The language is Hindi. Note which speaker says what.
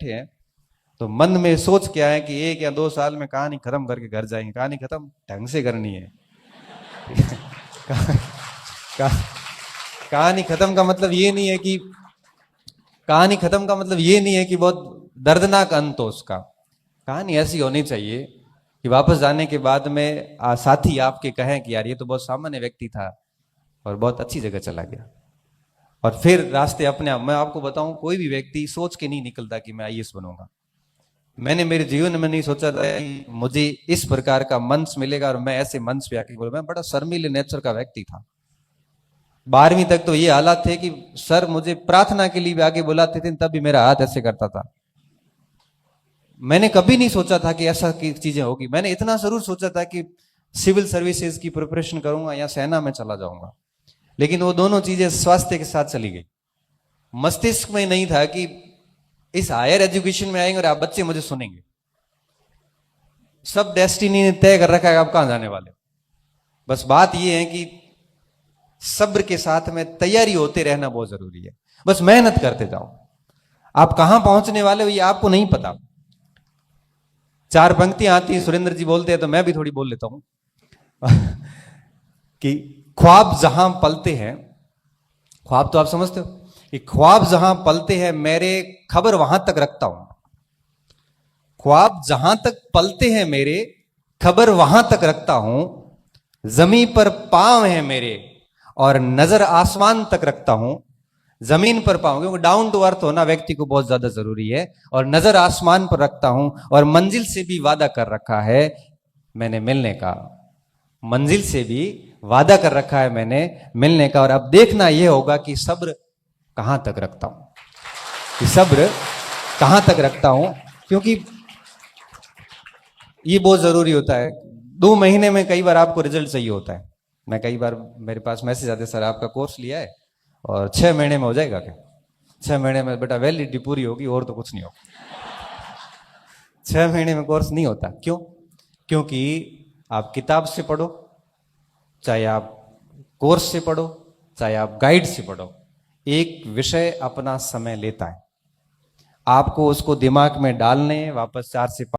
Speaker 1: बैठे हैं तो मन में सोच क्या है कि 1 या 2 साल में कहानी खत्म करके घर जाएंगे। कहानी खत्म ढंग से करनी है। कहा- कहानी खत्म का मतलब ये नहीं है कि कहानी खत्म का मतलब ये नहीं है कि बहुत दर्दनाक अंत हो उसका। कहानी ऐसी होनी चाहिए कि वापस जाने के बाद में साथी आपके कहें कि यार ये तो बहुत सामान्य व्यक्ति था और बहुत अच्छी जगह चला गया, और फिर रास्ते अपने आप। मैं आपको बताऊं, कोई भी व्यक्ति सोच के नहीं निकलता कि मैं आईएएस बनूंगा। मैंने मेरे जीवन में नहीं सोचा था कि मुझे इस प्रकार का मंच मिलेगा और मैं ऐसे मंच पे आके बोलूं। मैं बड़ा शर्मीले नेचर का व्यक्ति था। 12वीं तक तो ये हालात थे कि सर मुझे प्रार्थना के लिए भी आगे बुलाते थे, तब भी मेरा हाथ ऐसे करता था। मैंने कभी नहीं सोचा था कि ऐसा की चीजें होगी। मैंने इतना जरूर सोचा था कि सिविल सर्विसेज की प्रिपरेशन करूंगा या सेना में चला जाऊंगा, लेकिन वो दोनों चीजें स्वास्थ्य के साथ चली गई। मस्तिष्क में नहीं था कि इस हायर एजुकेशन में आएंगे और आप बच्चे मुझे सुनेंगे। सब डेस्टिनी ने तय कर रखा है आप कहां जाने वाले। बस बात यह है कि सब्र के साथ में तैयारी होते रहना बहुत जरूरी है। बस मेहनत करते जाओ। आप कहां पहुंचने वाले हो ये आपको नहीं पता। 4 पंक्तियां आती हैं, सुरेंद्र जी बोलते हैं तो मैं भी थोड़ी बोल लेता हूं कि ख्वाब जहां पलते हैं, ख्वाब तो आप समझते हो कि ख्वाब जहां पलते हैं मेरे, खबर वहां तक रखता हूं। ख्वाब जहां तक पलते हैं मेरे, खबर वहां तक रखता हूं। जमीन पर पांव है मेरे और नजर आसमान तक रखता हूं। जमीन पर पांव, क्योंकि डाउन टू अर्थ होना व्यक्ति को बहुत ज्यादा जरूरी है, और नजर आसमान पर रखता हूं। और मंजिल से भी वादा कर रखा है मैंने मिलने का। मंजिल से भी वादा कर रखा है मैंने मिलने का। और अब देखना यह होगा कि सब्र कहां तक रखता हूं, कि सब्र कहां तक रखता हूं, क्योंकि ये बहुत जरूरी होता है। 2 महीने में कई बार आपको रिजल्ट चाहिए होता है। मैं कई बार मेरे पास मैसेज आते, सर आपका कोर्स लिया है और 6 महीने में हो जाएगा क्या? 6 महीने में बेटा वैलिडिटी पूरी होगी और तो कुछ नहीं होगा। 6 महीने में कोर्स नहीं होता। क्यों? क्योंकि आप किताब से पढ़ो, चाहे आप कोर्स से पढ़ो, चाहे आप गाइड से पढ़ो, एक विषय अपना समय लेता है। आपको उसको दिमाग में डालने वापस 4 से